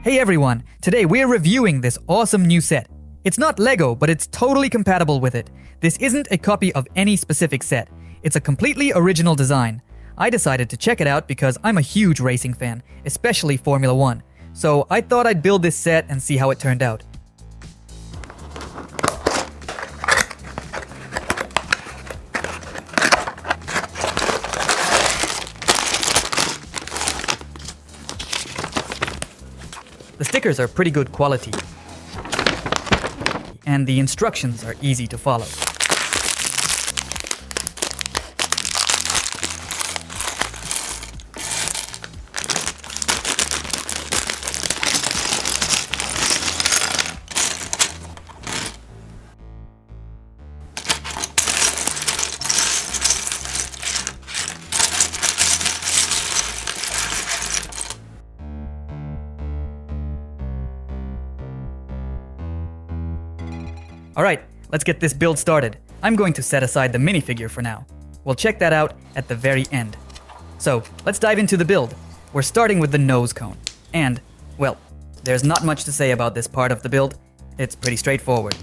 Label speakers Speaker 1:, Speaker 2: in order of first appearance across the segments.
Speaker 1: Hey everyone, today we're reviewing this awesome new set. It's not Lego, but it's totally compatible with it. This isn't a copy of any specific set. It's a completely original design. I decided to check it out because I'm a huge racing fan, especially Formula 1. So I thought I'd build this set and see how it turned out. The stickers are pretty good quality, and the instructions are easy to follow. Alright, let's get this build started. I'm going to set aside the minifigure for now. We'll check that out at the very end. So, let's dive into the build. We're starting with the nose cone. And, well, there's not much to say about this part of the build. It's pretty straightforward.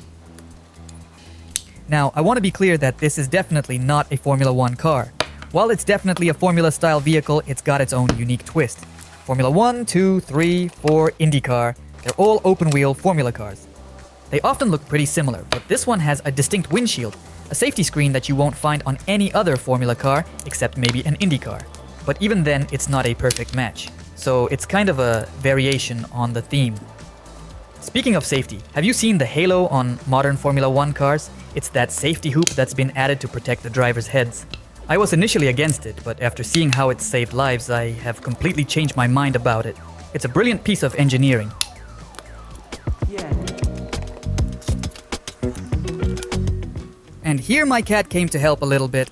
Speaker 1: Now, I want to be clear that this is definitely not a Formula 1 car. While it's definitely a Formula-style vehicle, it's got its own unique twist. Formula 1, 2, 3, 4, IndyCar, they're all open-wheel Formula cars. They often look pretty similar, but this one has a distinct windshield, a safety screen that you won't find on any other Formula car except maybe an Indy car. But even then, it's not a perfect match, so it's kind of a variation on the theme. Speaking of safety, have you seen the halo on modern Formula 1 cars? It's that safety hoop that's been added to protect the drivers' heads. I was initially against it, but after seeing how it saved lives, I have completely changed my mind about it. It's a brilliant piece of engineering. And here my cat came to help a little bit.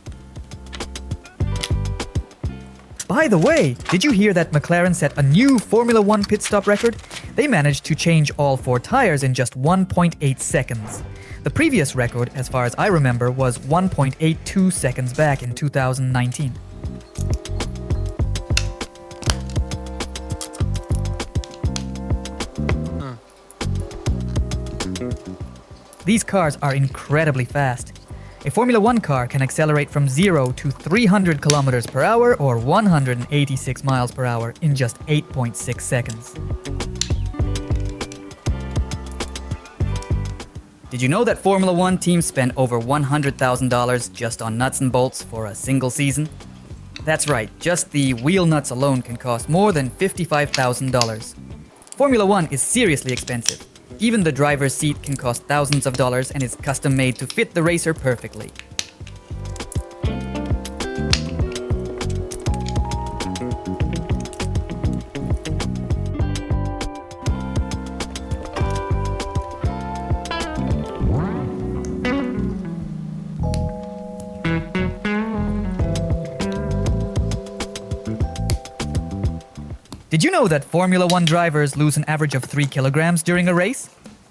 Speaker 1: By the way, did you hear that McLaren set a new Formula 1 pit stop record? They managed to change all 4 tires in just 1.8 seconds. The previous record, as far as I remember, was 1.82 seconds back in 2019. These cars are incredibly fast. A Formula 1 car can accelerate from 0 to 300 kilometers per hour or 186 miles per hour in just 8.6 seconds. Did you know that Formula 1 teams spend over $100,000 just on nuts and bolts for a single season? That's right, just the wheel nuts alone can cost more than $55,000. Formula 1 is seriously expensive. Even the driver's seat can cost thousands of dollars and is custom made to fit the racer perfectly. Did you know that Formula 1 drivers lose an average of 3 kilograms during a race?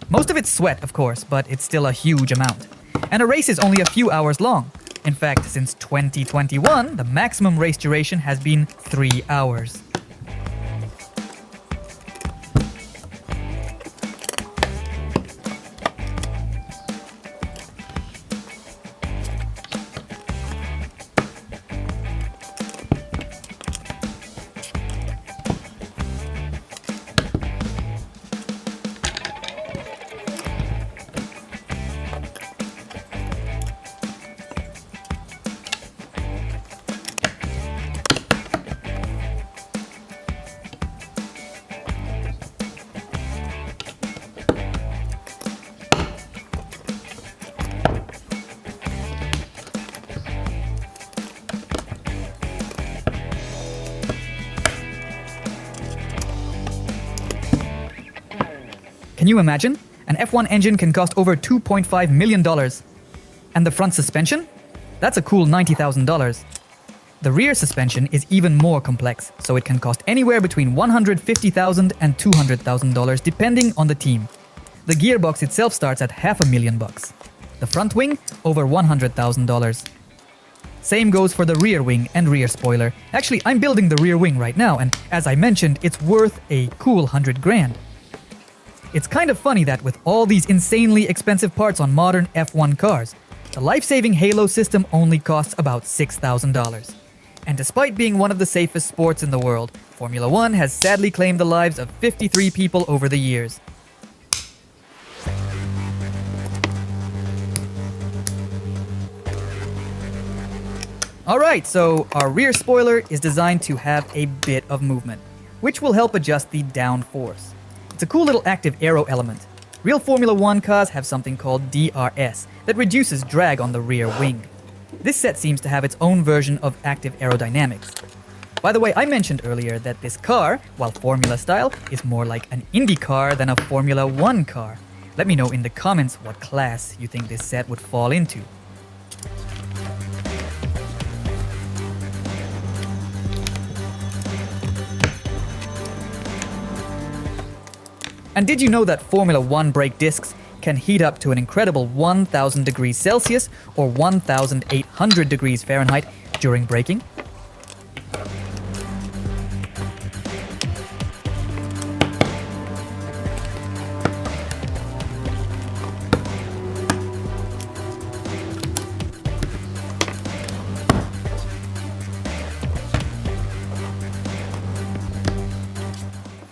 Speaker 1: Most of it's sweat, of course, but it's still a huge amount. And a race is only a few hours long. In fact, since 2021, the maximum race duration has been 3 hours. Can you imagine? An F1 engine can cost over $2.5 million. And the front suspension? That's a cool $90,000. The rear suspension is even more complex, so it can cost anywhere between $150,000 and $200,000 depending on the team. The gearbox itself starts at $500,000. The front wing, over $100,000. Same goes for the rear wing and rear spoiler. Actually, I'm building the rear wing right now, and as I mentioned, it's worth a cool 100 grand. It's kind of funny that with all these insanely expensive parts on modern F1 cars, the life-saving Halo system only costs about $6,000. And despite being one of the safest sports in the world, Formula One has sadly claimed the lives of 53 people over the years. Alright, so our rear spoiler is designed to have a bit of movement, which will help adjust the downforce. It's a cool little active aero element. Real Formula One cars have something called DRS that reduces drag on the rear wing. This set seems to have its own version of active aerodynamics. By the way, I mentioned earlier that this car, while Formula style, is more like an Indy car than a Formula One car. Let me know in the comments what class you think this set would fall into. And did you know that Formula One brake discs can heat up to an incredible 1000 degrees Celsius or 1800 degrees Fahrenheit during braking?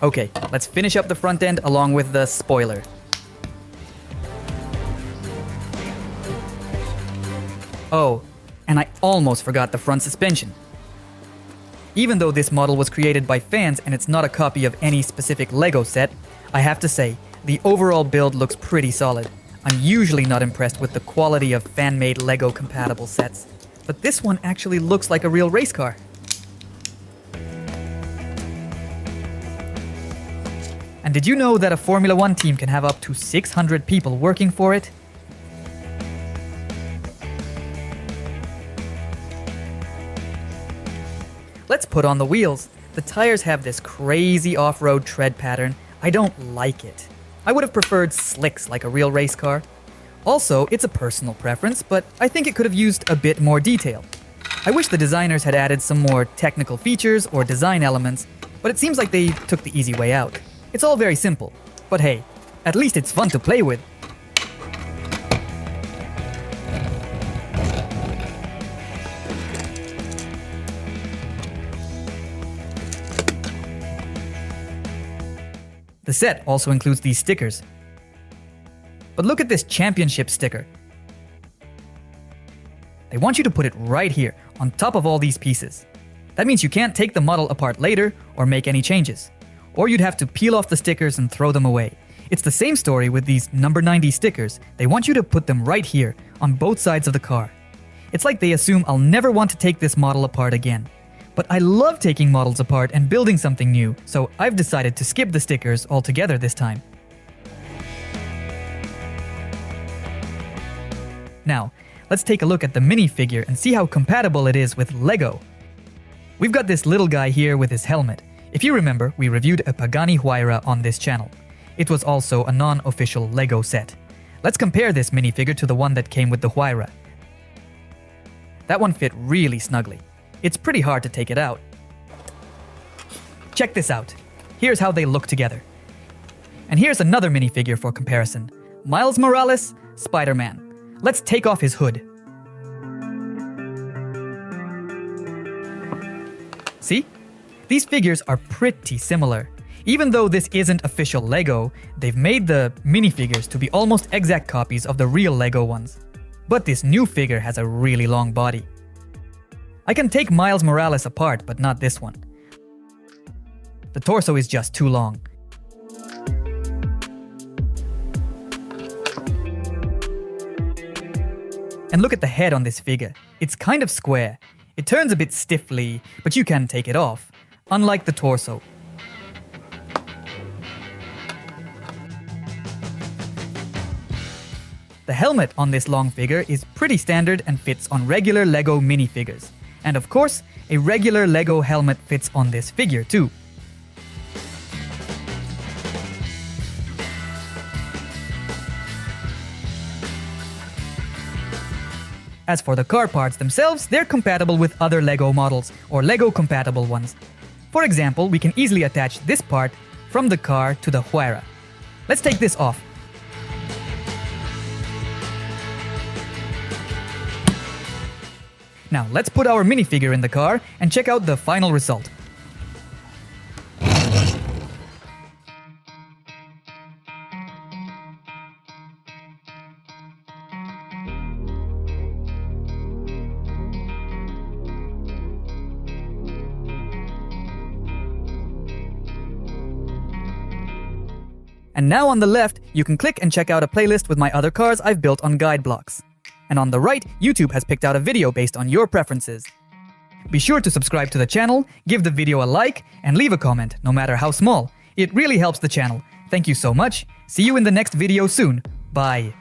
Speaker 1: Okay, let's finish up the front end along with the spoiler. Oh, and I almost forgot the front suspension. Even though this model was created by fans and it's not a copy of any specific Lego set, I have to say, the overall build looks pretty solid. I'm usually not impressed with the quality of fan-made Lego compatible sets, but this one actually looks like a real race car. And did you know that a Formula One team can have up to 600 people working for it? Let's put on the wheels. The tires have this crazy off-road tread pattern. I don't like it. I would have preferred slicks like a real race car. Also, it's a personal preference, but I think it could have used a bit more detail. I wish the designers had added some more technical features or design elements, but it seems like they took the easy way out. It's all very simple, but hey, at least it's fun to play with. The set also includes these stickers. But look at this championship sticker. They want you to put it right here, on top of all these pieces. That means you can't take the model apart later or make any changes. Or you'd have to peel off the stickers and throw them away. It's the same story with these number 90 stickers. They want you to put them right here, on both sides of the car. It's like they assume I'll never want to take this model apart again. But I love taking models apart and building something new, so I've decided to skip the stickers altogether this time. Now, let's take a look at the minifigure and see how compatible it is with Lego. We've got this little guy here with his helmet. If you remember, we reviewed a Pagani Huayra on this channel. It was also a non-official Lego set. Let's compare this minifigure to the one that came with the Huayra. That one fit really snugly. It's pretty hard to take it out. Check this out. Here's how they look together. And here's another minifigure for comparison. Miles Morales, Spider-Man. Let's take off his hood. See? These figures are pretty similar. Even though this isn't official Lego, they've made the minifigures to be almost exact copies of the real Lego ones. But this new figure has a really long body. I can take Miles Morales apart, but not this one. The torso is just too long. And look at the head on this figure. It's kind of square. It turns a bit stiffly, but you can take it off, unlike the torso. The helmet on this long figure is pretty standard and fits on regular Lego minifigures. And of course, a regular Lego helmet fits on this figure too. As for the car parts themselves, they're compatible with other LEGO models, or LEGO compatible ones. For example, we can easily attach this part from the car to the Huayra. Let's take this off. Now let's put our minifigure in the car and check out the final result. And now on the left, you can click and check out a playlist with my other cars I've built on guide blocks. And on the right, YouTube has picked out a video based on your preferences. Be sure to subscribe to the channel, give the video a like, and leave a comment, no matter how small. It really helps the channel. Thank you so much. See you in the next video soon. Bye.